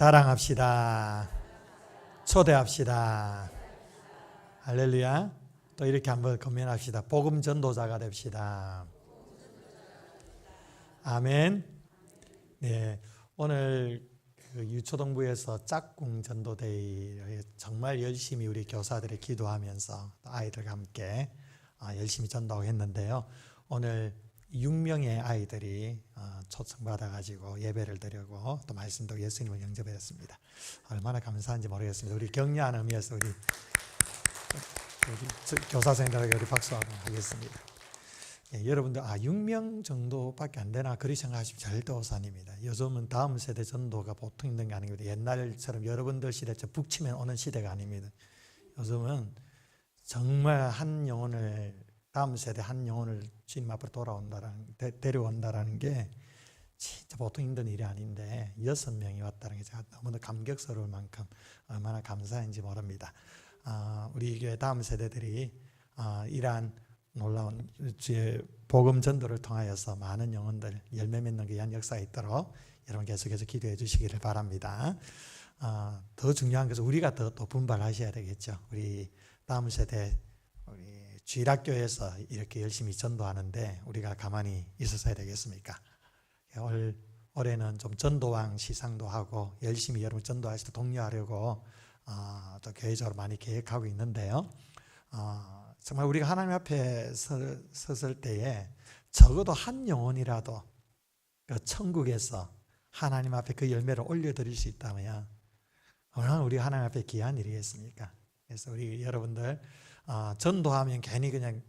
사랑합시다. 초대합시다. 할렐루야. 또 이렇게 한번 건면합시다. 복음 전도자가 됩시다. 아멘. 네, 오늘 유초동부에서 짝꿍 전도데이 정말 열심히 우리 교사들이 기도하면서 아이들과 함께 열심히 전도하고 했는데요. 오늘 6명의 아이들이 초청받아가지고 예배를 드리고 또 말씀도 예수님을 영접했습니다. 얼마나 감사한지 모르겠습니다. 우리 격려하는 의미에서 우리 교사 선생님들에게 우리 박수하겠습니다. 예, 여러분들 6명 정도밖에 안 되나 그리 생각하시면 절대 오산입니다. 요즘은 다음 세대 전도가 보통 있는 게 아닙니다. 옛날처럼 여러분들 시대처럼 북치면 오는 시대가 아닙니다. 요즘은 정말 한 영혼을 다음 세대 한 영혼을 주님 앞으로 데려온다라는 게 진짜 보통 힘든 일이 아닌데 6명이 왔다는 게 제가 너무나 감격스러울 만큼 얼마나 감사한지 모릅니다. 우리 교회 다음 세대들이 이러한 놀라운 주의 복음 전도를 통하여서 많은 영혼들 열매 맺는 귀한 역사가 있도록 여러분 계속해서 기도해 주시기를 바랍니다. 더 중요한 것은 우리가 더 분발하셔야 되겠죠. 우리 다음 세대 우리 주일학교에서 이렇게 열심히 전도하는데 우리가 가만히 있었어야 되겠습니까? 올해는 좀 전도왕 시상도 하고 열심히 여러분 전도하실 때 독려하려고 또 교회적으로 많이 계획하고 있는데요. 정말 우리가 하나님 앞에 섰을 때에 적어도 한 영혼이라도 그 천국에서 하나님 앞에 그 열매를 올려드릴 수 있다면 얼마나 우리가 하나님 앞에 귀한 일이겠습니까? 그래서 우리 여러분들 전도하면 괜히 그냥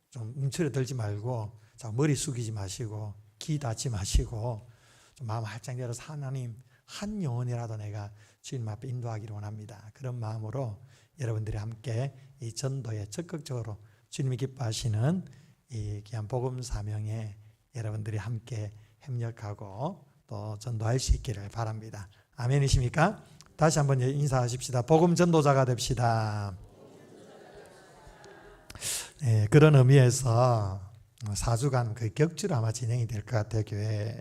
좀 움츠러들지 말고 머리 숙이지 마시고 귀 닫지 마시고 좀 마음 활짝 열어서 하나님 한 영혼이라도 내가 주님 앞에 인도하기를 원합니다. 그런 마음으로 여러분들이 함께 이 전도에 적극적으로 주님이 기뻐하시는 이 귀한 복음 사명에 여러분들이 함께 협력하고 또 전도할 수 있기를 바랍니다. 아멘이십니까? 다시 한번 인사하십시다. 복음 전도자가 됩시다. 네, 그런 의미에서 4주간 그 격주로 아마 진행이 될 것 같아요. 교회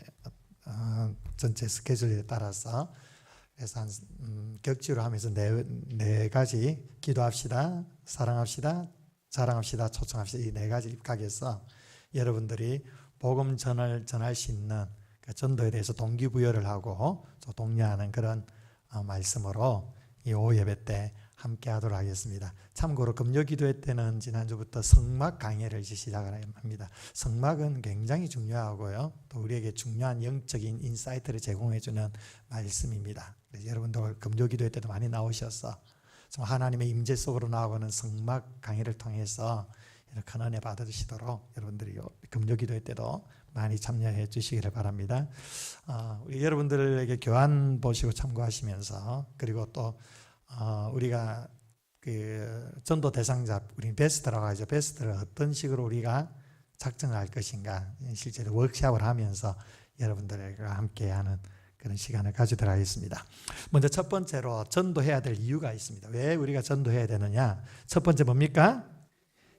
전체 스케줄에 따라서. 그래서 격주로 하면서 네 가지 기도합시다, 사랑합시다, 자랑합시다, 초청합시다 이 네 가지 입각해서 여러분들이 복음 전할 수 있는 그 전도에 대해서 동기부여를 하고 또 독려하는 그런 말씀으로 이 오후 예배 때 함께 하도록 하겠습니다. 참고로 금요 기도회 때는 지난주부터 성막 강해를 시작을 합니다. 성막은 굉장히 중요하고요. 또 우리에게 중요한 영적인 인사이트를 제공해주는 말씀입니다. 그래서 여러분들 금요 기도회 때도 많이 나오셔서 하나님의 임재 속으로 나아가는 성막 강해를 통해서 큰 은혜 받으시도록 여러분들이 금요 기도회 때도 많이 참여해 주시기를 바랍니다. 우리 여러분들에게 교환 보시고 참고하시면서 그리고 또 우리가 그 전도 대상자 우리 베스트라고 하죠. 베스트를 어떤 식으로 우리가 작정할 것인가 실제로 워크숍을 하면서 여러분들과 함께하는 그런 시간을 가지도록 하겠습니다. 먼저 첫 번째로 전도해야 될 이유가 있습니다. 왜 우리가 전도해야 되느냐? 첫 번째 뭡니까?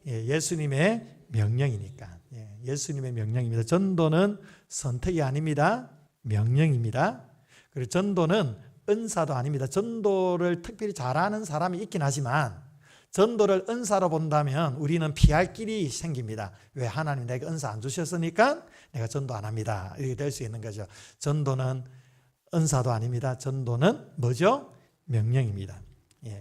예수님의 명령이니까. 예수님의 명령입니다. 전도는 선택이 아닙니다. 명령입니다. 그리고 전도는 은사도 아닙니다. 전도를 특별히 잘하는 사람이 있긴 하지만 전도를 은사로 본다면 우리는 피할 길이 생깁니다. 왜? 하나님 내게 은사 안 주셨으니까 내가 전도 안 합니다. 이렇게 될 수 있는 거죠. 전도는 은사도 아닙니다. 전도는 뭐죠? 명령입니다.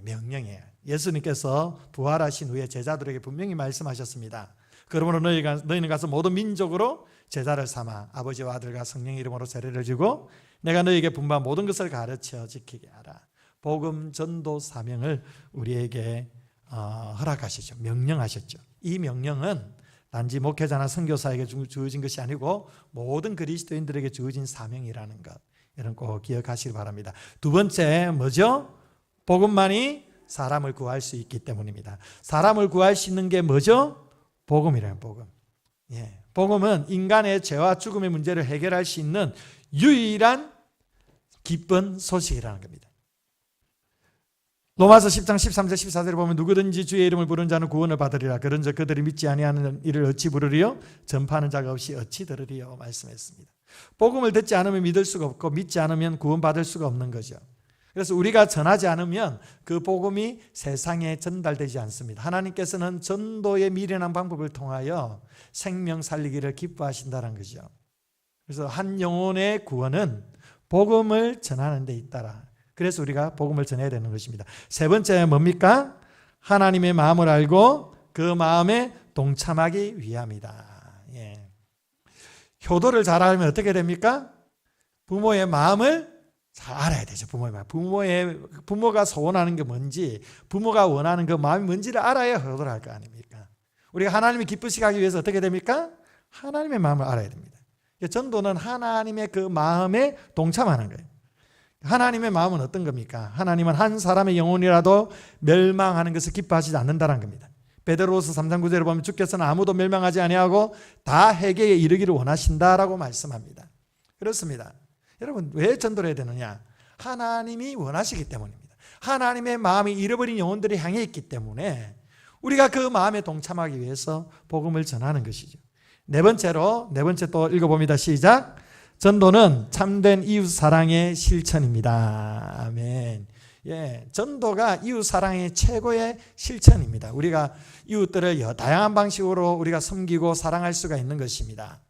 명령이에요. 예수님께서 부활하신 후에 제자들에게 분명히 말씀하셨습니다. 그러므로 너희는 가서 모든 민족으로 제자를 삼아 아버지와 아들과 성령의 이름으로 세례를 주고 내가 너희에게 분부한 모든 것을 가르쳐 지키게 하라. 복음 전도 사명을 우리에게 허락하시죠. 명령하셨죠. 이 명령은 단지 목회자나 선교사에게 주어진 것이 아니고 모든 그리스도인들에게 주어진 사명이라는 것. 이런 꼭 기억하시기 바랍니다. 두 번째 뭐죠? 복음만이 사람을 구할 수 있기 때문입니다. 사람을 구할 수 있는 게 뭐죠? 복음이라는 복음. 복음은 인간의 죄와 죽음의 문제를 해결할 수 있는 유일한 기쁜 소식이라는 겁니다. 로마서 10장 13절 14절에 보면 누구든지 주의 이름을 부르는 자는 구원을 받으리라. 그런즉 그들이 믿지 아니하는 이를 어찌 부르리요? 전파하는 자가 없이 어찌 들으리요? 말씀했습니다. 복음을 듣지 않으면 믿을 수가 없고 믿지 않으면 구원받을 수가 없는 거죠. 그래서 우리가 전하지 않으면 그 복음이 세상에 전달되지 않습니다. 하나님께서는 전도의 미련한 방법을 통하여 생명 살리기를 기뻐하신다는 거죠. 그래서 한 영혼의 구원은 복음을 전하는 데 있다라. 그래서 우리가 복음을 전해야 되는 것입니다. 세 번째 뭡니까? 하나님의 마음을 알고 그 마음에 동참하기 위함이다. 예. 효도를 잘 알면 어떻게 됩니까? 부모의 마음을 잘 알아야 되죠. 부모의 마음. 부모가 소원하는 게 뭔지, 부모가 원하는 그 마음이 뭔지를 알아야 효도를 할 거 아닙니까? 우리가 하나님이 기쁘시게 하기 위해서 어떻게 됩니까? 하나님의 마음을 알아야 됩니다. 전도는 하나님의 그 마음에 동참하는 거예요. 하나님의 마음은 어떤 겁니까? 하나님은 한 사람의 영혼이라도 멸망하는 것을 기뻐하시지 않는다는 겁니다. 베드로후서 3장 9절에 보면 주께서는 아무도 멸망하지 아니하고 다 회개에 이르기를 원하신다라고 말씀합니다. 그렇습니다. 여러분, 왜 전도를 해야 되느냐? 하나님이 원하시기 때문입니다. 하나님의 마음이 잃어버린 영혼들이 향해 있기 때문에 우리가 그 마음에 동참하기 위해서 복음을 전하는 것이죠. 네 번째 또 읽어봅니다. 시작. 전도는 참된 이웃 사랑의 실천입니다. 아멘. 예, 전도가 이웃 사랑의 최고의 실천입니다. 우리가 이웃들을 다양한 방식으로 우리가 섬기고 사랑할 수가 있는 것입니다.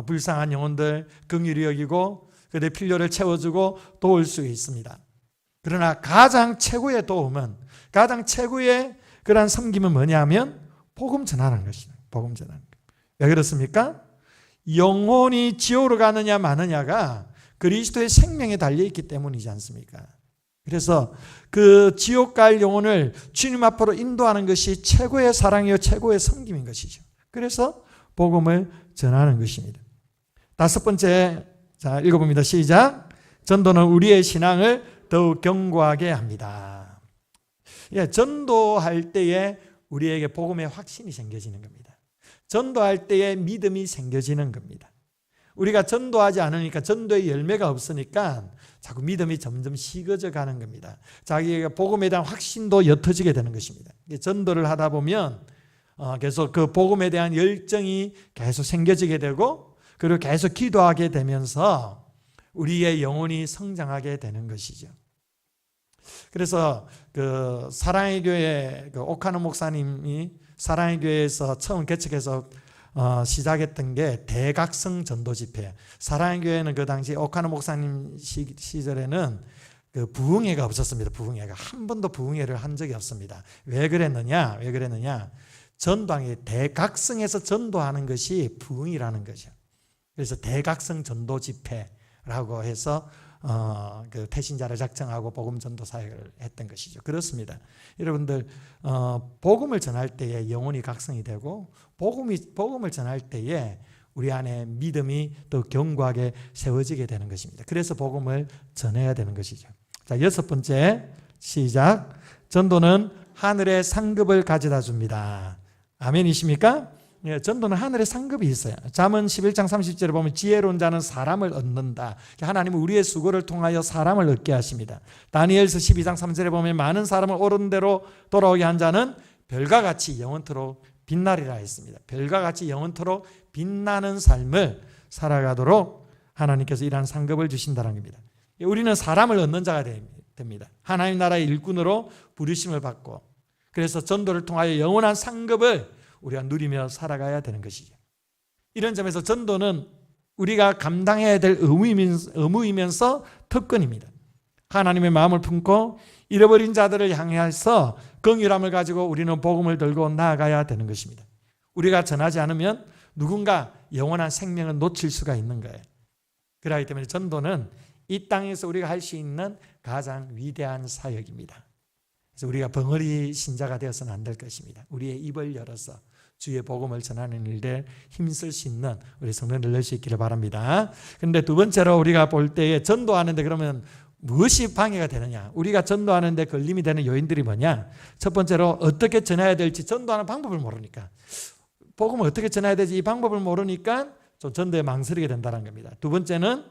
불쌍한 영혼들 긍휼히 여기고 그들의 필요를 채워주고 도울 수 있습니다. 그러나 가장 최고의 도움은, 가장 최고의 그러한 섬김은 뭐냐면 복음 전하는 것입니다. 복음 전하는 것. 왜 그렇습니까? 영혼이 지옥으로 가느냐 마느냐가 그리스도의 생명에 달려있기 때문이지 않습니까? 그래서 그 지옥 갈 영혼을 주님 앞으로 인도하는 것이 최고의 사랑이요 최고의 섬김인 것이죠. 그래서 복음을 전하는 것입니다. 다섯 번째, 자 읽어봅니다. 시작. 전도는 우리의 신앙을 더욱 견고하게 합니다. 예, 전도할 때에 우리에게 복음의 확신이 생겨지는 겁니다. 전도할 때에 믿음이 생겨지는 겁니다. 우리가 전도하지 않으니까, 전도의 열매가 없으니까 자꾸 믿음이 점점 식어져 가는 겁니다. 자기가 복음에 대한 확신도 옅어지게 되는 것입니다. 전도를 하다 보면 계속 그 복음에 대한 열정이 계속 생겨지게 되고, 그리고 계속 기도하게 되면서 우리의 영혼이 성장하게 되는 것이죠. 그래서 그 사랑의 교회 그 오카노 목사님이 사랑의 교회에서 처음 개척해서 시작했던 게 대각성 전도 집회. 사랑의 교회는 그 당시 오카노 목사님 시절에는 그 부흥회가 없었습니다. 부흥회가 한 번도 부흥회를 한 적이 없습니다. 왜 그랬느냐? 전도하는 게 대각성에서 전도하는 것이 부흥이라는 거죠. 그래서 대각성 전도 집회라고 해서 그 태신자를 작정하고 복음 전도 사역을 했던 것이죠. 그렇습니다. 여러분들 복음을 전할 때에 영혼이 각성이 되고 복음을 전할 때에 우리 안에 믿음이 더 견고하게 세워지게 되는 것입니다. 그래서 복음을 전해야 되는 것이죠. 자, 여섯 번째 시작. 전도는 하늘의 상급을 가져다 줍니다. 아멘이십니까? 예, 전도는 하늘의 상급이 있어요. 잠언 11장 30절에 보면 지혜로운 자는 사람을 얻는다. 하나님은 우리의 수고를 통하여 사람을 얻게 하십니다. 다니엘서 12장 3절에 보면 많은 사람을 옳은 대로 돌아오게 한 자는 별과 같이 영원토록 빛나리라 했습니다. 별과 같이 영원토록 빛나는 삶을 살아가도록 하나님께서 이러한 상급을 주신다는 겁니다. 우리는 사람을 얻는 자가 됩니다. 하나님 나라의 일꾼으로 부르심을 받고, 그래서 전도를 통하여 영원한 상급을 우리가 누리며 살아가야 되는 것이죠. 이런 점에서 전도는 우리가 감당해야 될 의무이면서 특권입니다. 하나님의 마음을 품고 잃어버린 자들을 향해서 긍휼함을 가지고 우리는 복음을 들고 나아가야 되는 것입니다. 우리가 전하지 않으면 누군가 영원한 생명을 놓칠 수가 있는 거예요. 그렇기 때문에 전도는 이 땅에서 우리가 할 수 있는 가장 위대한 사역입니다. 그래서 우리가 벙어리 신자가 되어서는 안 될 것입니다. 우리의 입을 열어서 주의 복음을 전하는 일에 힘쓸 수 있는 우리 성도들 될 수 있기를 바랍니다. 그런데 두 번째로 우리가 볼 때에 전도하는데 그러면 무엇이 방해가 되느냐? 우리가 전도하는데 걸림이 되는 요인들이 뭐냐? 첫 번째로 어떻게 전해야 될지 전도하는 방법을 모르니까, 복음을 어떻게 전해야 되지 이 방법을 모르니까 좀 전도에 망설이게 된다는 겁니다. 두 번째는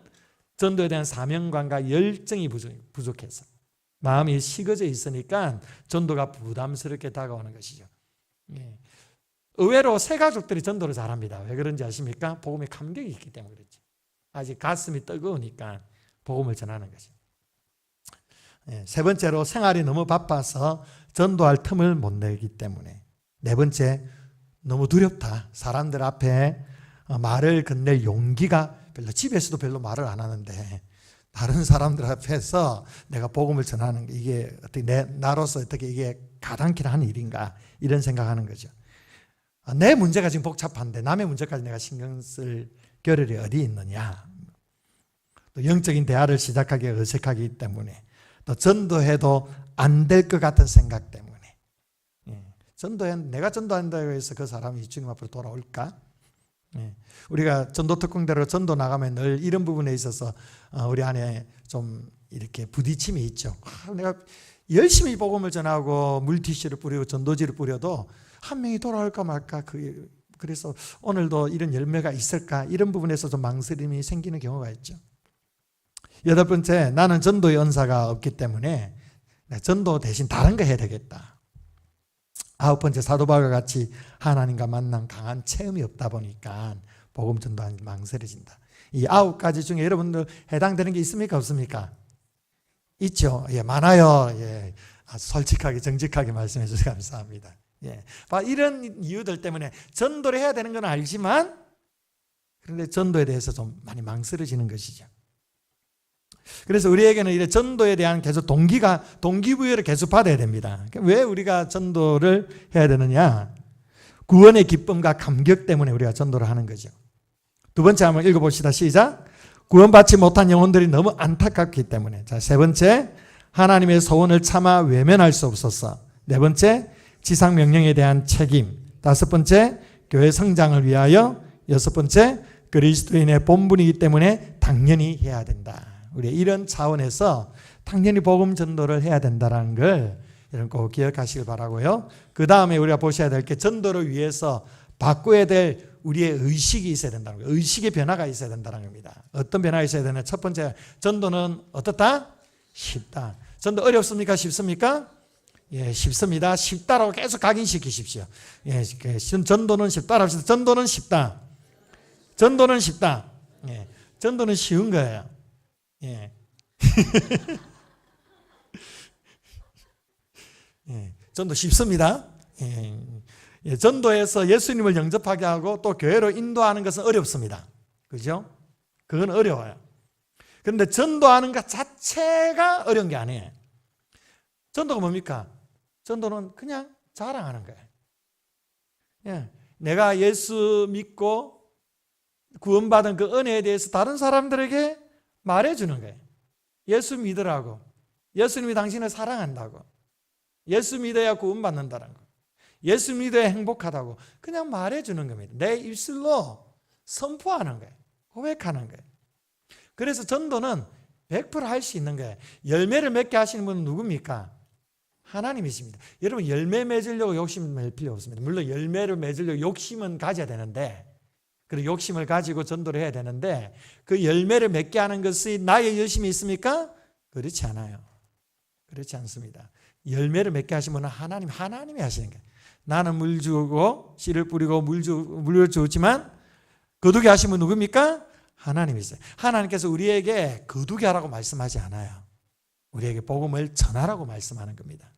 전도에 대한 사명감과 열정이 부족해서 마음이 식어져 있으니까 전도가 부담스럽게 다가오는 것이죠. 예. 의외로 새 가족들이 전도를 잘합니다. 왜 그런지 아십니까? 복음에 감격이 있기 때문에 그렇지. 아직 가슴이 뜨거우니까 복음을 전하는 거죠. 세 번째로 생활이 너무 바빠서 전도할 틈을 못 내기 때문에. 네 번째, 너무 두렵다. 사람들 앞에 말을 건넬 용기가 별로, 집에서도 별로 말을 안 하는데 다른 사람들 앞에서 내가 복음을 전하는 게 이게 어떻게 나로서 어떻게 이게 가당키나 하는 일인가, 이런 생각하는 거죠. 내 문제가 지금 복잡한데 남의 문제까지 내가 신경 쓸 겨를이 어디 있느냐. 또 영적인 대화를 시작하기 어색하기 때문에, 또 전도해도 안 될 것 같은 생각 때문에. 내가 전도한다고 해서 그 사람이 주님 앞으로 돌아올까? 우리가 전도 특공대로 전도 나가면 늘 이런 부분에 있어서 우리 안에 좀 이렇게 부딪힘이 있죠. 내가 열심히 복음을 전하고 물티슈를 뿌리고 전도지를 뿌려도 한 명이 돌아올까 말까, 그래서 오늘도 이런 열매가 있을까, 이런 부분에서 좀 망설임이 생기는 경우가 있죠. 여덟 번째, 나는 전도의 은사가 없기 때문에 전도 대신 다른 거 해야 되겠다. 아홉 번째, 사도 바울과 같이 하나님과 만난 강한 체험이 없다 보니까 복음 전도하는 게 망설여진다. 이 아홉 가지 중에 여러분들 해당되는 게 있습니까, 없습니까? 있죠. 많아요. 아주 솔직하게 정직하게 말씀해 주셔서 감사합니다. 이런 이유들 때문에 전도를 해야 되는 건 알지만, 그런데 전도에 대해서 좀 많이 망설여지는 것이죠. 그래서 우리에게는 이래 전도에 대한 계속 동기부여를 계속 받아야 됩니다. 왜 우리가 전도를 해야 되느냐? 구원의 기쁨과 감격 때문에 우리가 전도를 하는 거죠. 두 번째 한번 읽어봅시다. 시작. 구원받지 못한 영혼들이 너무 안타깝기 때문에. 자, 세 번째, 하나님의 소원을 차마 외면할 수 없었어. 네 번째, 지상 명령에 대한 책임. 다섯 번째, 교회 성장을 위하여. 여섯 번째, 그리스도인의 본분이기 때문에 당연히 해야 된다. 우리 이런 차원에서 당연히 복음 전도를 해야 된다는 걸 여러분 꼭 기억하시길 바라고요. 그 다음에 우리가 보셔야 될 게, 전도를 위해서 바꿔야 될 우리의 의식이 있어야 된다는 거예요. 의식의 변화가 있어야 된다는 겁니다. 어떤 변화가 있어야 되나? 첫 번째, 전도는 어떻다? 쉽다. 전도 어렵습니까? 쉽습니까? 쉽습니다. 쉽다라고 계속 각인시키십시오. 전도는 쉽다 합시다. 전도는 쉽다. 전도는 쉽다. 전도는 쉬운 거예요. 전도 쉽습니다. 전도에서 예수님을 영접하게 하고 또 교회로 인도하는 것은 어렵습니다. 그죠? 그건 어려워요. 그런데 전도하는 것 자체가 어려운 게 아니에요. 전도가 뭡니까? 전도는 그냥 자랑하는 거예요. 내가 예수 믿고 구원받은 그 은혜에 대해서 다른 사람들에게 말해주는 거예요. 예수 믿으라고. 예수님이 당신을 사랑한다고. 예수 믿어야 구원받는다는 거. 예수 믿어야 행복하다고 그냥 말해주는 겁니다. 내 입술로 선포하는 거예요. 고백하는 거예요. 그래서 전도는 100% 할 수 있는 거예요. 열매를 맺게 하시는 분은 누굽니까? 하나님이십니다. 여러분, 열매 맺으려고 욕심 낼 필요 없습니다. 물론 열매를 맺으려고 욕심은 가져야 되는데, 그리고 욕심을 가지고 전도를 해야 되는데, 그 열매를 맺게 하는 것이 나의 열심이 있습니까? 그렇지 않아요. 그렇지 않습니다. 열매를 맺게 하신 분은 하나님이 하시는 거예요. 나는 물 주고 씨를 뿌리고 물을 주지만 거두게 하신 분 누굽니까? 하나님이세요. 하나님께서 우리에게 거두게 하라고 말씀하지 않아요. 우리에게 복음을 전하라고 말씀하는 겁니다.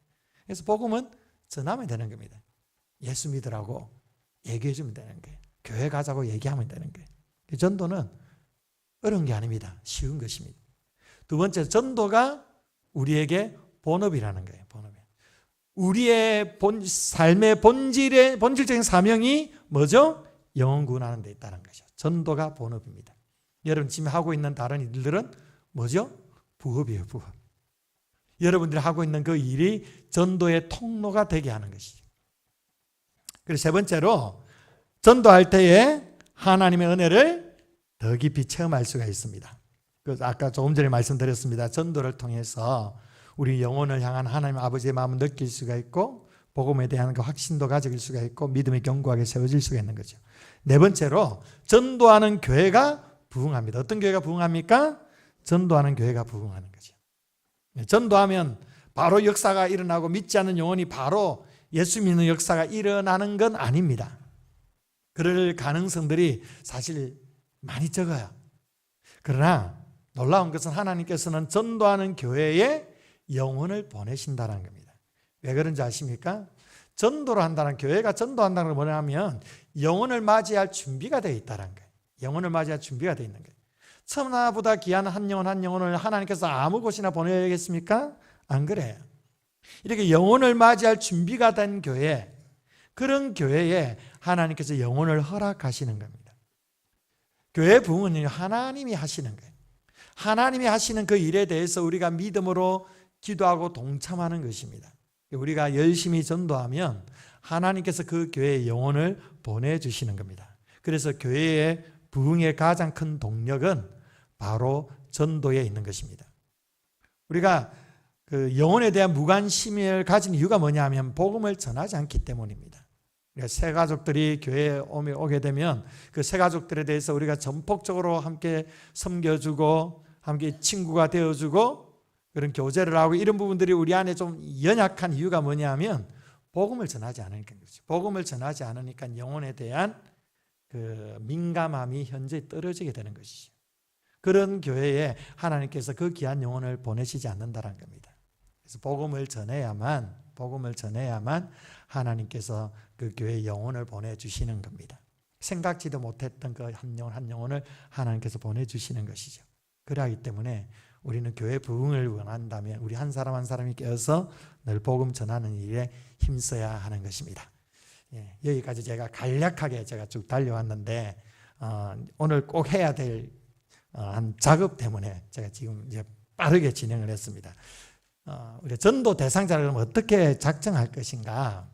그래서 복음은 전하면 되는 겁니다. 예수 믿으라고 얘기해 주면 되는 거예요. 교회 가자고 얘기하면 되는 거예요. 전도는 어려운 게 아닙니다. 쉬운 것입니다. 두 번째, 전도가 우리에게 본업이라는 거예요. 본업. 우리의 삶의 본질적인 사명이 뭐죠? 영혼 구원하는 데 있다는 거죠. 전도가 본업입니다. 여러분 지금 하고 있는 다른 일들은 뭐죠? 부업이에요. 부업. 여러분들이 하고 있는 그 일이 전도의 통로가 되게 하는 것이죠. 그리고 세 번째로, 전도할 때에 하나님의 은혜를 더 깊이 체험할 수가 있습니다. 아까 조금 전에 말씀드렸습니다. 전도를 통해서 우리 영혼을 향한 하나님 아버지의 마음을 느낄 수가 있고, 복음에 대한 그 확신도 가질 수가 있고, 믿음이 견고하게 세워질 수가 있는 거죠. 네 번째로, 전도하는 교회가 부흥합니다. 어떤 교회가 부흥합니까? 전도하는 교회가 부흥하는 거죠. 전도하면 바로 역사가 일어나고 믿지 않는 영혼이 바로 예수 믿는 역사가 일어나는 건 아닙니다. 그럴 가능성들이 사실 많이 적어요. 그러나 놀라운 것은 하나님께서는 전도하는 교회에 영혼을 보내신다는 겁니다. 왜 그런지 아십니까? 전도를 한다는, 교회가 전도한다는 건 뭐냐면 영혼을 맞이할 준비가 되어 있다는 거예요. 영혼을 맞이할 준비가 되어 있는 거예요. 천하보다 귀한 한 영혼 한 영혼을 하나님께서 아무 곳이나 보내겠습니까? 안 그래요. 이렇게 영혼을 맞이할 준비가 된 교회, 그런 교회에 하나님께서 영혼을 허락하시는 겁니다. 교회 부흥은 하나님이 하시는 거예요. 하나님이 하시는 그 일에 대해서 우리가 믿음으로 기도하고 동참하는 것입니다. 우리가 열심히 전도하면 하나님께서 그 교회에 영혼을 보내주시는 겁니다. 그래서 교회의 부흥의 가장 큰 동력은 바로 전도에 있는 것입니다. 우리가 그 영혼에 대한 무관심을 가진 이유가 뭐냐면 복음을 전하지 않기 때문입니다. 새 가족들이 교회에 오게 되면 그 새 가족들에 대해서 우리가 전폭적으로 함께 섬겨주고 함께 친구가 되어주고 그런 교제를 하고 이런 부분들이 우리 안에 좀 연약한 이유가 뭐냐면 복음을 전하지 않으니까 그렇죠. 복음을 전하지 않으니까 영혼에 대한 그 민감함이 현저히 떨어지게 되는 것이죠. 그런 교회에 하나님께서 그 귀한 영혼을 보내시지 않는다는 겁니다. 그래서 복음을 전해야만 하나님께서 그 교회에 영혼을 보내주시는 겁니다. 생각지도 못했던 그 한 영혼을 하나님께서 보내주시는 것이죠. 그러기 때문에 우리는 교회 부흥을 원한다면 우리 한 사람 한 사람이 깨어서 늘 복음 전하는 일에 힘써야 하는 것입니다. 여기까지 제가 간략하게 제가 쭉 달려왔는데 오늘 꼭 해야 될 한 작업 때문에 제가 지금 이제 빠르게 진행을 했습니다. 우리 전도 대상자를 그럼 어떻게 작정할 것인가?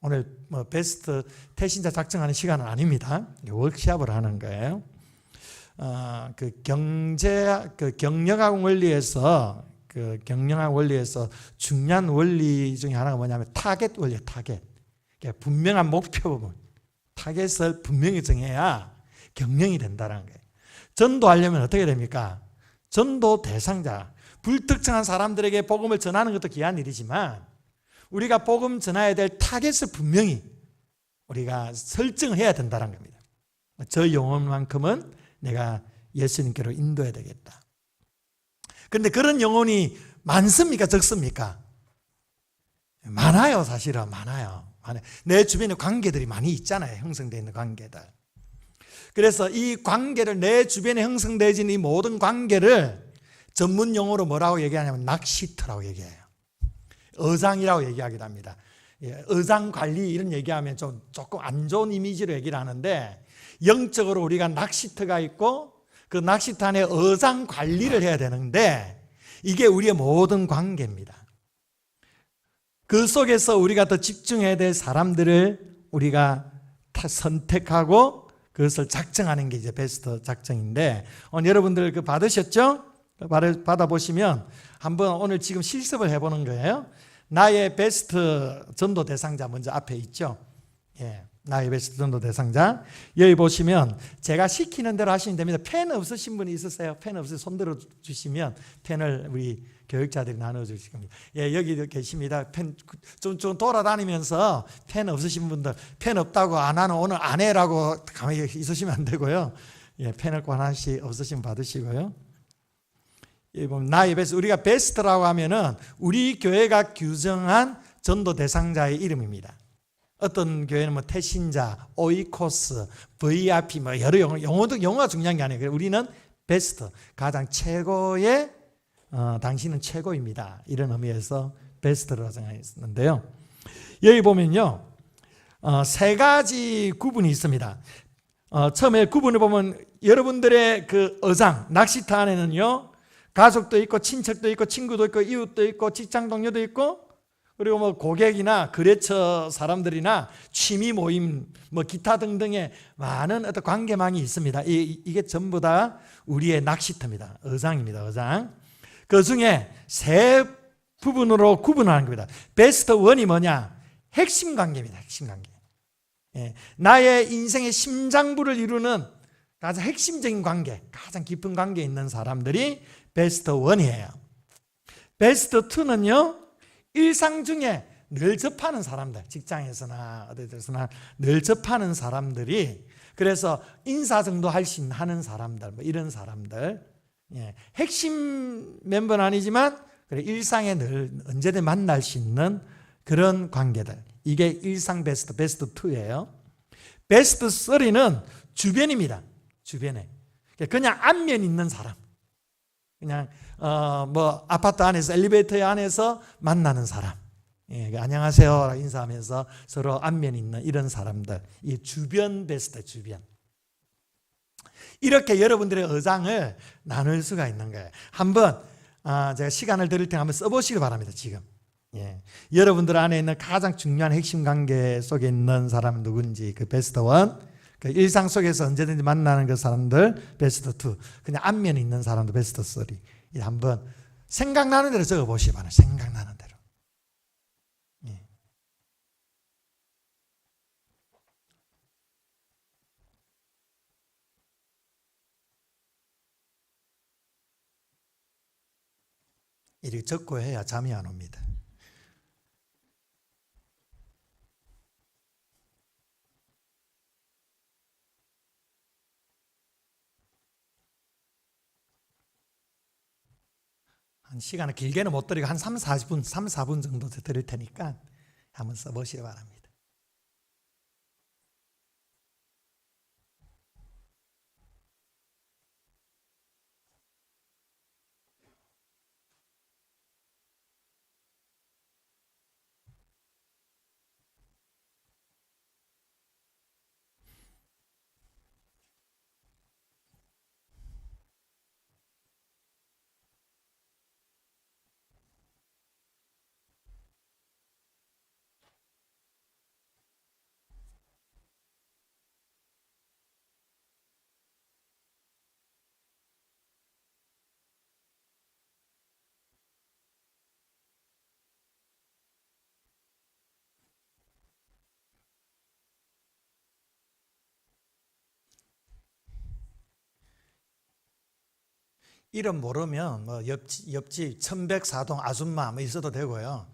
오늘 뭐 베스트 태신자 작정하는 시간은 아닙니다. 워크숍을 하는 거예요. 그 경영학 원리에서 중요한 원리 중에 하나가 뭐냐면 타겟 원리예요. 타겟. 분명한 목표, 타겟을 분명히 정해야 경영이 된다는 거예요. 전도하려면 어떻게 됩니까? 전도 대상자, 불특정한 사람들에게 복음을 전하는 것도 귀한 일이지만 우리가 복음 전해야 될 타겟을 분명히 우리가 설정을 해야 된다는 겁니다. 저 영혼만큼은 내가 예수님께로 인도해야 되겠다. 그런데 그런 영혼이 많습니까? 적습니까? 많아요. 사실은 많아요. 내 주변에 관계들이 많이 있잖아요. 형성되어 있는 관계들. 그래서 이 관계를, 내 주변에 형성되어진 이 모든 관계를 전문 용어로 뭐라고 얘기하냐면 낚시터라고 얘기해요. 어장이라고 얘기하기도 합니다. 어장 관리 이런 얘기하면 조금 안 좋은 이미지로 얘기를 하는데 영적으로 우리가 낚시터가 있고 그 낚시터 안에 어장 관리를 해야 되는데 이게 우리의 모든 관계입니다. 그 속에서 우리가 더 집중해야 될 사람들을 우리가 선택하고 그것을 작정하는 게 이제 베스트 작정인데 오늘 여러분들 그 받으셨죠? 받아보시면 한번 오늘 지금 실습을 해보는 거예요. 나의 베스트 전도 대상자 먼저 앞에 있죠? 나의 베스트 전도 대상자. 여기 보시면 제가 시키는 대로 하시면 됩니다. 펜 없으신 분이 있으세요? 펜 없으면 손 들어 주시면 펜을 우리 교육자들이 나눠주실 겁니다. 여기 계십니다. 펜 좀 돌아다니면서 펜 없으신 분들, 펜 없다고 나는 오늘 안 해라고 가만히 있으시면 안 되고요. 펜을 꼭 하나씩 없으시면 받으시고요. 여기 보면 나의 베스트, 우리가 베스트라고 하면은 우리 교회가 규정한 전도 대상자의 이름입니다. 어떤 교회는 뭐 태신자, 오이코스, VIP 뭐 여러 영어가 중요한 게 아니에요. 우리는 베스트, 가장 최고의 당신은 최고입니다. 이런 의미에서 베스트라고 정했는데요. 여기 보면요, 세 가지 구분이 있습니다. 처음에 구분을 보면 여러분들의 그 어장, 낚시터 안에는요, 가족도 있고 친척도 있고 친구도 있고 이웃도 있고 직장 동료도 있고 그리고 뭐 고객이나 거래처 사람들이나 취미 모임 뭐 기타 등등의 많은 어떤 관계망이 있습니다. 이게 전부 다 우리의 낚시터입니다. 어장입니다. 어장. 그 중에 세 부분으로 구분하는 겁니다. 베스트 1이 뭐냐? 핵심 관계입니다. 핵심 관계. 나의 인생의 심장부를 이루는 가장 핵심적인 관계, 가장 깊은 관계에 있는 사람들이 베스트 1이에요. 베스트 2는요, 일상 중에 늘 접하는 사람들, 직장에서나 어디서나 늘 접하는 사람들이, 그래서 인사 정도 할 수 하는 사람들, 뭐 이런 사람들, 핵심 멤버는 아니지만 그래 일상에 늘 언제든 만날 수 있는 그런 관계들. 이게 일상 베스트, 베스트 2예요. 베스트 3는 주변입니다. 주변에. 그냥 안면 있는 사람. 그냥 뭐 아파트 안에서 엘리베이터 안에서 만나는 사람. 예, 안녕하세요 인사하면서 서로 안면 있는 이런 사람들. 이 주변 베스트 주변. 이렇게 여러분들의 의장을 나눌 수가 있는 거예요. 한번 제가 시간을 드릴 테니 한번 써보시기 바랍니다. 지금. 예. 여러분들 안에 있는 가장 중요한 핵심 관계 속에 있는 사람은 누군지 그 베스트 1, 그 일상 속에서 언제든지 만나는 그 사람들 베스트 2, 그냥 안면에 있는 사람들 베스트 3. 한번 생각나는 대로 적어보시기 바랍니다. 생각나는 대로. 예. 이렇게 적고 해야 잠이 안 옵니다. 한 시간을 길게는 못 드리고 한 3, 4분 정도 드릴 테니까 한번 써보시기 바랍니다. 이름 모르면 뭐 옆집 천백사동 아줌마 뭐 있어도 되고요.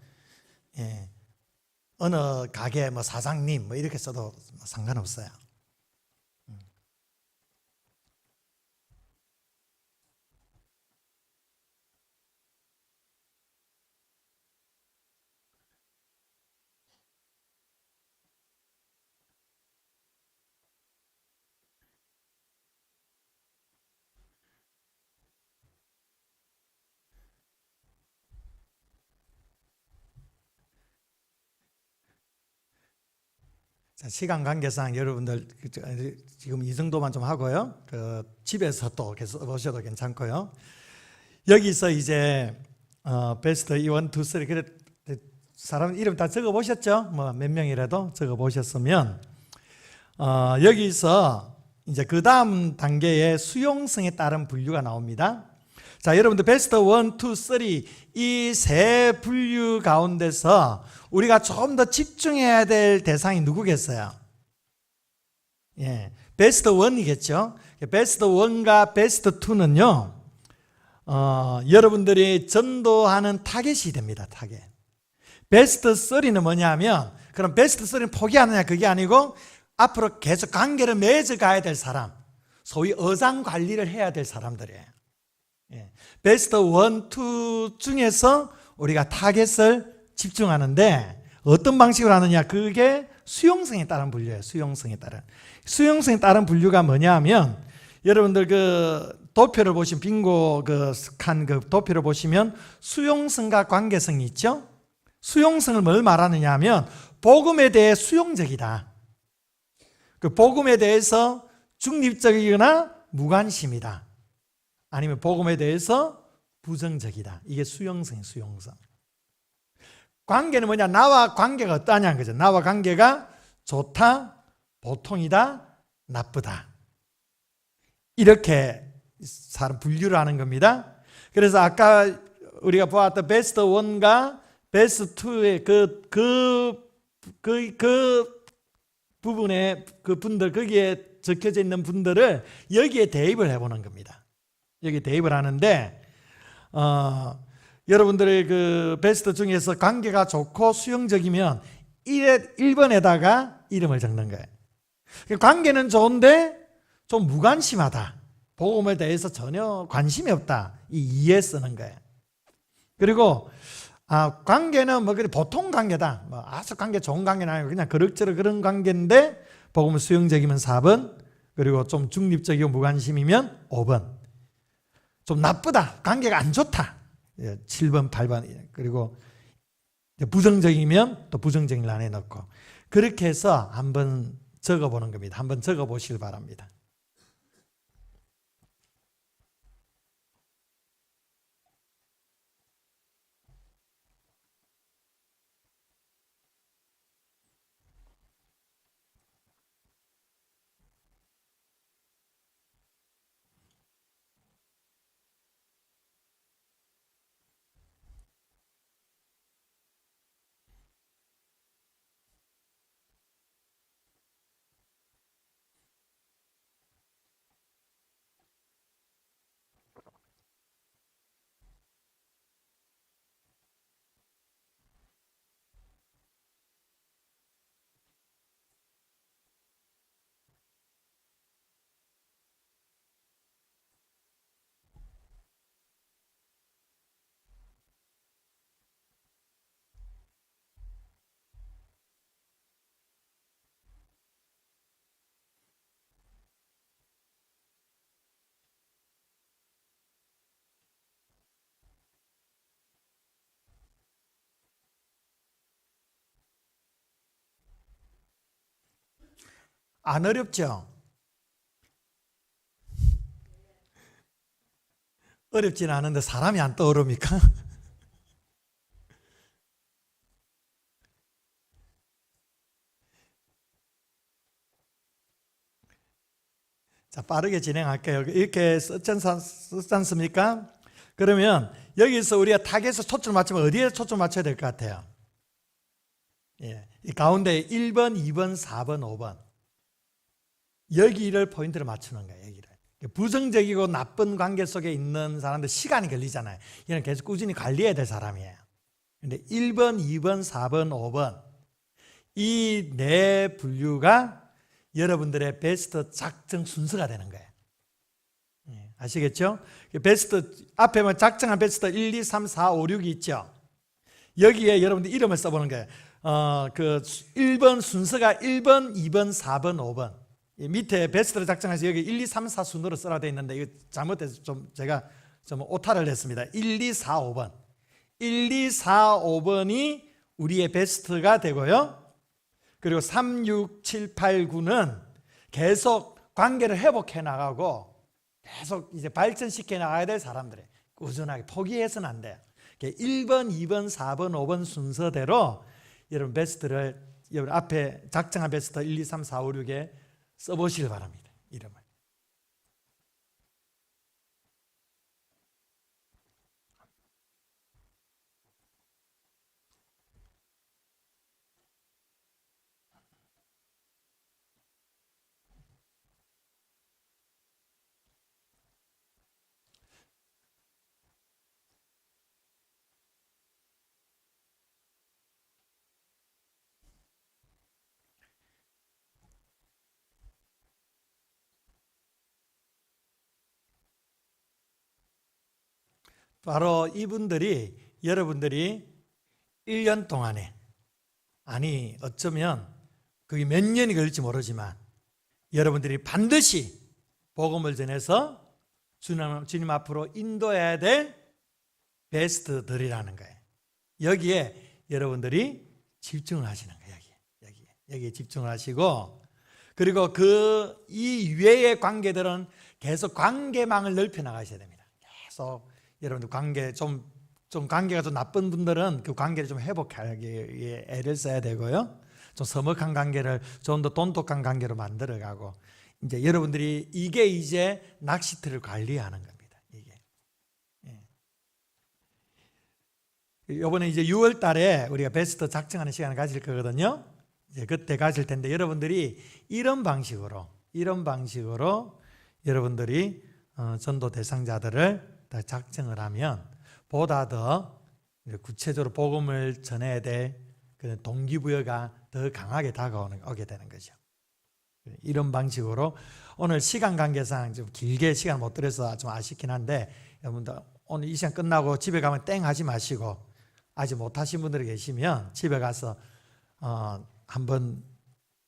예. 어느 가게 뭐 사장님 뭐 이렇게 써도 상관없어요. 자, 시간 관계상 여러분들 지금 이 정도만 좀 하고요. 그 집에서 또 계속 보셔도 괜찮고요. 여기서 이제 베스트 1, 2, 3 그래 사람 이름 다 적어 보셨죠? 뭐 몇 명이라도 적어 보셨으면 여기서 이제 그 다음 단계의 수용성에 따른 분류가 나옵니다. 자, 여러분들 베스트 1, 2, 3 이 세 분류 가운데서 우리가 조금 더 집중해야 될 대상이 누구겠어요? 예, 베스트 1이겠죠. 베스트 1과 베스트 2는요 여러분들이 전도하는 타겟이 됩니다. 타겟. 베스트 3는 뭐냐면 그럼 베스트 3는 포기하느냐 그게 아니고 앞으로 계속 관계를 맺어 가야 될 사람, 소위 어장 관리를 해야 될 사람들이에요. 예. 베스트 1, 2 중에서 우리가 타겟을 집중하는데 어떤 방식으로 하느냐 그게 수용성에 따른 분류예요. 수용성에 따른 분류가 뭐냐 하면 여러분들 그 도표를 보시면 빙고 그 칸 그 도표를 보시면 수용성과 관계성이 있죠. 수용성을 뭘 말하느냐 하면 복음에 대해 수용적이다. 그 복음에 대해서 중립적이거나 무관심이다. 아니면 복음에 대해서 부정적이다. 이게 수용성이에요. 수용성. 관계는 뭐냐? 나와 관계가 어떠냐는 거죠. 나와 관계가 좋다, 보통이다, 나쁘다. 이렇게 사람 분류를 하는 겁니다. 그래서 아까 우리가 보았던 베스트 1과 베스트 2의 그 부분에 그 분들 거기에 적혀져 있는 분들을 여기에 대입을 해보는 겁니다. 여기 대입을 하는데 여러분들의 그 베스트 중에서 관계가 좋고 수용적이면 1번에다가 이름을 적는 거예요. 관계는 좋은데 좀 무관심하다. 복음에 대해서 전혀 관심이 없다. 이 2에 쓰는 거예요. 그리고 관계는 뭐 그래 보통 관계다. 뭐 아주 관계 좋은 관계는 아니고 그냥 그럭저럭 그런 관계인데 복음은 수용적이면 4번, 그리고 좀 중립적이고 무관심이면 5번. 좀 나쁘다. 관계가 안 좋다. 7번, 8번. 그리고 부정적이면 또 부정적인 란에 넣고. 그렇게 해서 한번 적어보는 겁니다. 한번 적어보시길 바랍니다. 안 어렵죠? 어렵지는 않은데 사람이 안 떠오릅니까? 자, 빠르게 진행할게요. 이렇게 썼지 않습니까? 그러면 여기서 우리가 타겟에서 초점을 맞추면 어디에 초점을 맞춰야 될 것 같아요? 예, 이 가운데 1번, 2번, 4번, 5번. 여기를 포인트를 맞추는 거예요. 여기를. 부정적이고 나쁜 관계 속에 있는 사람들 시간이 걸리잖아요. 이는 계속 꾸준히 관리해야 될 사람이에요. 근데 1번, 2번, 4번, 5번 이 네 분류가 여러분들의 베스트 작정 순서가 되는 거예요. 아시겠죠? 베스트 앞에만 작정한 베스트 1, 2, 3, 4, 5, 6이 있죠. 여기에 여러분들 이름을 써보는 거예요. 그 1번 순서가 1번, 2번, 4번, 5번. 밑에 베스트를 작성해서 여기 1, 2, 3, 4 순으로 써라 되어 있는데 이거 잘못해서 제가 좀 오타를 냈습니다. 1, 2, 4, 5번. 1, 2, 4, 5번이 우리의 베스트가 되고요. 그리고 3, 6, 7, 8, 9는 계속 관계를 회복해 나가고 계속 이제 발전시켜 나가야 될 사람들이에요. 꾸준하게 포기해서는 안 돼요. 1번, 2번, 4번, 5번 순서대로 여러분 베스트를 여러분 앞에 작정한 베스트 1, 2, 3, 4, 5, 6에 써보시길 바랍니다. 이름을. 바로 이분들이 여러분들이 1년 동안에 아니 어쩌면 그게 몇 년이 걸릴지 모르지만 여러분들이 반드시 복음을 전해서 주님 앞으로 인도해야 될 베스트들이라는 거예요. 여기에 여러분들이 집중을 하시는 거예요. 여기에 집중을 하시고 그리고 그 이외의 관계들은 계속 관계망을 넓혀 나가셔야 됩니다. 계속 여러분들 관계 좀 관계가 좀 나쁜 분들은 그 관계를 좀 회복하기 위해 애를 써야 되고요. 좀 서먹한 관계를 좀 더 돈독한 관계로 만들어가고 이제 여러분들이 이게 이제 낚시터를 관리하는 겁니다. 이게 이번에 이제 6월 달에 우리가 베스트 작정하는 시간을 가질 거거든요. 이제 그때 가질 텐데 여러분들이 이런 방식으로 여러분들이 전도 대상자들을 다 작정을 하면 보다 더 구체적으로 복음을 전해야 될 그런 동기부여가 더 강하게 오게 되는 거죠. 이런 방식으로 오늘 시간 관계상 좀 길게 시간 못 들여서 좀 아쉽긴 한데 여러분들 오늘 이 시간 끝나고 집에 가면 땡 하지 마시고, 아직 못하신 분들이 계시면 집에 가서 한번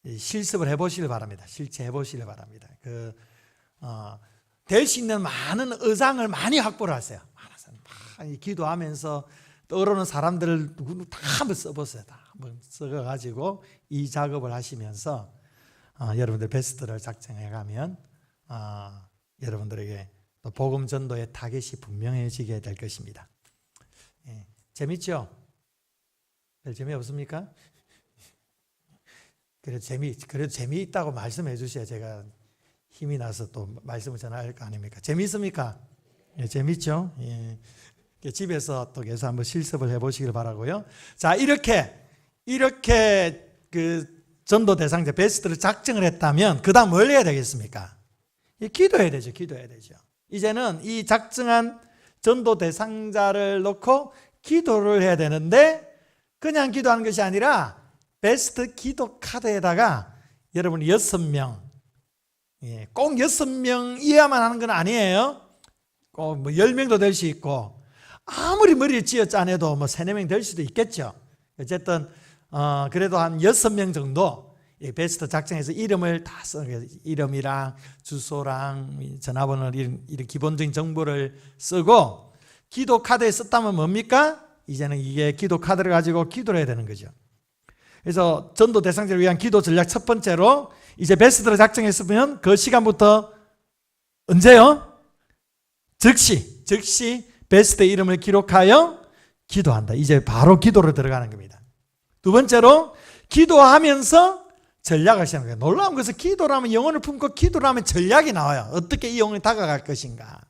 실습을 해보시길 바랍니다. 실체해 보시길 바랍니다. 될 수 있는 많은 의상을 많이 확보를 하세요. 많이 기도하면서 떠오르는 사람들을 다 한번 써보세요. 다 한번 써가지고 이 작업을 하시면서 여러분들 베스트를 작성해가면 여러분들에게 또 복음 전도의 타겟이 분명해지게 될 것입니다. 예, 재밌죠? 별 재미없습니까? 그래도 재미있다고 말씀해 주셔야 제가 힘이 나서 또 말씀을 전할 거 아닙니까? 재미있습니까? 예, 재밌죠? 예. 집에서 또 계속 한번 실습을 해보시길 바라고요. 자, 이렇게 그 전도 대상자 베스트를 작정을 했다면 그 다음 뭘 해야 되겠습니까? 기도해야 되죠. 기도해야 되죠. 이제는 이 작정한 전도 대상자를 놓고 기도를 해야 되는데, 그냥 기도하는 것이 아니라 베스트 기도 카드에다가 여러분이 6명, 꼭 6명이어야만 하는 건 아니에요. 꼭 뭐 10명도 될 수 있고, 아무리 머리를 쥐어 짜내도 뭐 3, 4명 될 수도 있겠죠. 어쨌든 그래도 한 6명 정도 베스트 작성해서 이름을 다 써, 이름이랑 주소랑 전화번호 이런 기본적인 정보를 쓰고, 기도 카드에 썼다면 뭡니까? 이제는 이게 기도 카드를 가지고 기도를 해야 되는 거죠. 그래서 전도 대상자를 위한 기도 전략 첫 번째로, 이제 베스트를 작성했으면 그 시간부터 언제요? 즉시 베스트 이름을 기록하여 기도한다. 이제 바로 기도로 들어가는 겁니다. 두 번째로, 기도하면서 전략을 세우는 거예요. 놀라운 것은 기도를 하면, 영혼을 품고 기도를 하면 전략이 나와요. 어떻게 이 영혼이 다가갈 것인가.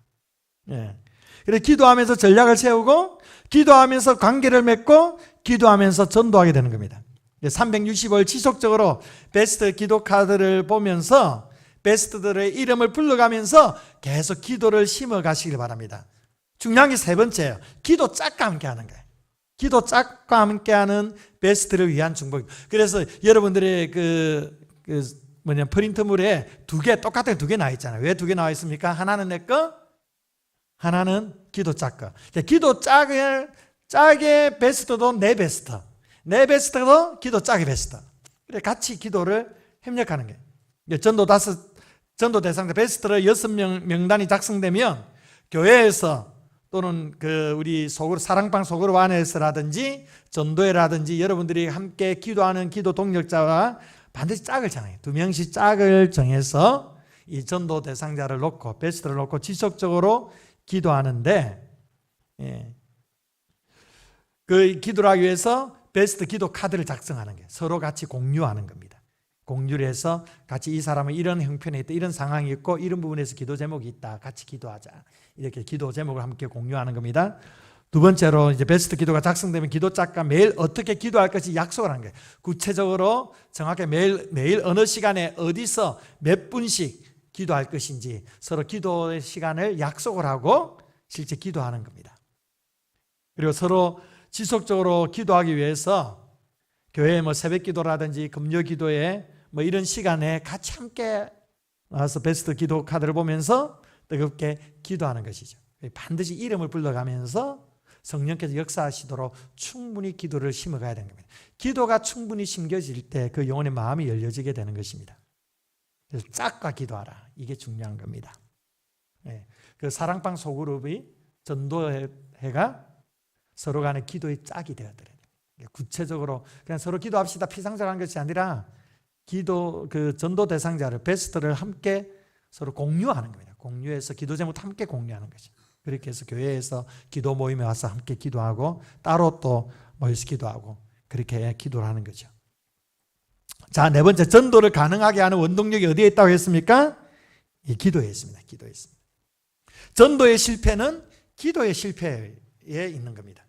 예. 그래서 기도하면서 전략을 세우고, 기도하면서 관계를 맺고, 기도하면서 전도하게 되는 겁니다. 365일 지속적으로 베스트 기도 카드를 보면서 베스트들의 이름을 불러가면서 계속 기도를 심어 가시길 바랍니다. 중요한 게 세 번째예요. 기도 짝과 함께 하는 거예요. 기도 짝과 함께 하는 베스트를 위한 중복. 그래서 여러분들의 프린트물에 똑같은 두 개 나와 있잖아요. 왜 두 개 나와 있습니까? 하나는 내 거, 하나는 기도 짝 거. 기도 짝의 베스트도 내 베스트, 내 베스트도 기도 짝의 베스트. 그래 같이 기도를 협력하는 거예요. 전도 대상자 베스트를 6명 명단이 작성되면 교회에서 또는 우리 사랑방 소그룹 안에서라든지 전도회라든지 여러분들이 함께 기도하는 기도 동력자와 반드시 짝을 정해요. 2명씩 짝을 정해서 이 전도 대상자를 놓고 베스트를 놓고 지속적으로 기도하는데, 그 기도를 하기 위해서 베스트 기도 카드를 작성하는 게 서로 같이 공유하는 겁니다. 공유를 해서 같이 이 사람은 이런 형편에 있다, 이런 상황이 있고 이런 부분에서 기도 제목이 있다, 같이 기도하자, 이렇게 기도 제목을 함께 공유하는 겁니다. 두 번째로, 이제 베스트 기도가 작성되면 기도 짝과 매일 어떻게 기도할 것이 약속을 하는 거예요. 구체적으로 정확하게 매일 어느 시간에 어디서 몇 분씩 기도할 것인지 서로 기도의 시간을 약속을 하고 실제 기도하는 겁니다. 그리고 서로 지속적으로 기도하기 위해서 교회 새벽 기도라든지 금요 기도에 이런 시간에 같이 함께 와서 베스트 기도 카드를 보면서 뜨겁게 기도하는 것이죠. 반드시 이름을 불러가면서 성령께서 역사하시도록 충분히 기도를 심어가야 되는 겁니다. 기도가 충분히 심겨질 때 그 영혼의 마음이 열려지게 되는 것입니다. 그래서 짝과 기도하라, 이게 중요한 겁니다. 그 사랑방 소그룹이 전도회가 서로 간의 기도의 짝이 되어드려야 돼요. 구체적으로 그냥 서로 기도합시다 피상적한 것이 아니라 전도 대상자를 베스트를 함께 서로 공유하는 겁니다. 공유해서 기도 제목도 함께 공유하는 거죠. 그렇게 해서 교회에서 기도 모임에 와서 함께 기도하고 따로 또 모여서 기도하고 그렇게 기도를 하는 거죠. 자, 네 번째, 전도를 가능하게 하는 원동력이 어디에 있다고 했습니까? 이 기도에 있습니다. 기도에 있습니다. 전도의 실패는 기도의 실패에 있는 겁니다.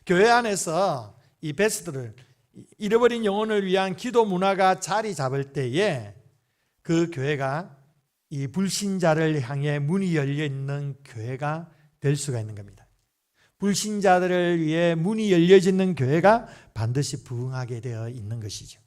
교회 안에서 이 베스트를, 잃어버린 영혼을 위한 기도 문화가 자리 잡을 때에 그 교회가 이 불신자를 향해 문이 열려 있는 교회가 될 수가 있는 겁니다. 불신자들을 위해 문이 열려지는 교회가 반드시 부흥하게 되어 있는 것이죠.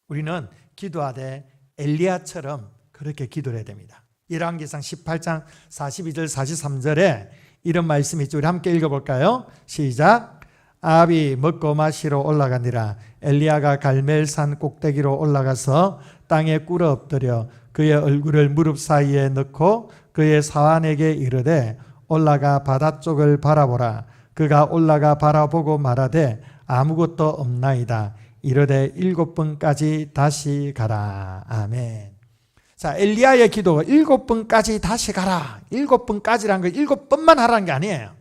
우리는 기도하되 엘리야처럼 그렇게 기도를 해야 됩니다. 열왕기상 18장 42절 43절에 이런 말씀이 있죠. 우리 함께 읽어볼까요? 시작. 아합이 먹고 마시러 올라가니라. 엘리야가 갈멜산 꼭대기로 올라가서 땅에 꿇어 엎드려 그의 얼굴을 무릎 사이에 넣고 그의 사환에게 이르되 올라가 바다 쪽을 바라보라. 그가 올라가 바라보고 말하되 아무것도 없나이다. 이르되 7번까지 다시 가라. 아멘. 자, 엘리야의 기도가 7번까지 다시 가라. 7번까지라는 거 7번만 하라는 게 아니에요.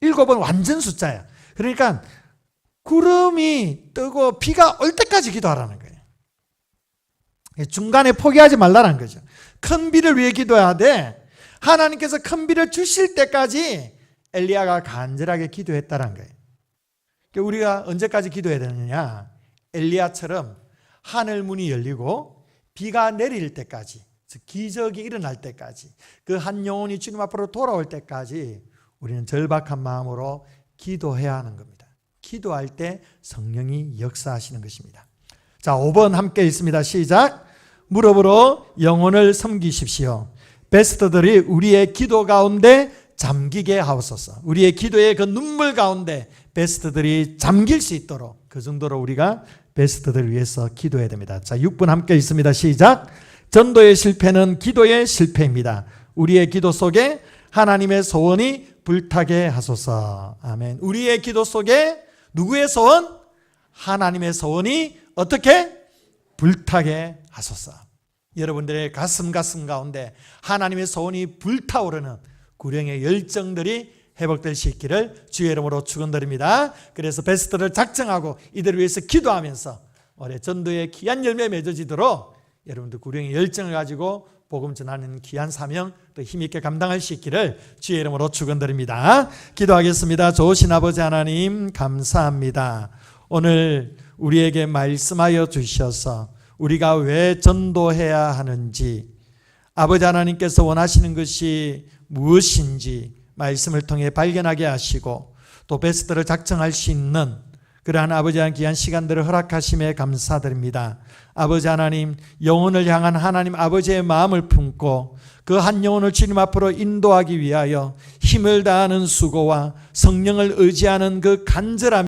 7은 완전 숫자예요. 그러니까 구름이 뜨고 비가 올 때까지 기도하라는 거예요. 중간에 포기하지 말라는 거죠. 큰 비를 위해 기도해야 돼. 하나님께서 큰 비를 주실 때까지 엘리야가 간절하게 기도했다는 거예요. 우리가 언제까지 기도해야 되느냐? 엘리야처럼 하늘 문이 열리고 비가 내릴 때까지, 기적이 일어날 때까지, 그 한 영혼이 주님 앞으로 돌아올 때까지 우리는 절박한 마음으로 기도해야 하는 겁니다. 기도할 때 성령이 역사하시는 것입니다. 자, 5번 함께 있습니다. 시작. 무릎으로 영혼을 섬기십시오. 베스터들이 우리의 기도 가운데 잠기게 하옵소서. 우리의 기도의 그 눈물 가운데 베스트들이 잠길 수 있도록 그 정도로 우리가 베스트들을 위해서 기도해야 됩니다. 자, 6분 함께 있습니다. 시작. 전도의 실패는 기도의 실패입니다. 우리의 기도 속에 하나님의 소원이 불타게 하소서. 아멘. 우리의 기도 속에 누구의 소원? 하나님의 소원이 어떻게? 불타게 하소서. 여러분들의 가슴 가운데 하나님의 소원이 불타오르는 구령의 열정들이 회복될 수 있기를 주의 이름으로 축원드립니다. 그래서 베스트를 작정하고 이들을 위해서 기도하면서 올해 전도의 귀한 열매 맺어지도록 여러분들 구령의 열정을 가지고 복음 전하는 귀한 사명 또 힘있게 감당할 수 있기를 주의 이름으로 축원드립니다. 기도하겠습니다. 좋으신 아버지 하나님 감사합니다. 오늘 우리에게 말씀하여 주셔서 우리가 왜 전도해야 하는지, 아버지 하나님께서 원하시는 것이 무엇인지 말씀을 통해 발견하게 하시고 또 베스트를 작정할 수 있는 그러한 아버지 하나님 귀한 시간들을 허락하심에 감사드립니다. 아버지 하나님, 영혼을 향한 하나님 아버지의 마음을 품고 그 한 영혼을 주님 앞으로 인도하기 위하여 힘을 다하는 수고와 성령을 의지하는 그 간절함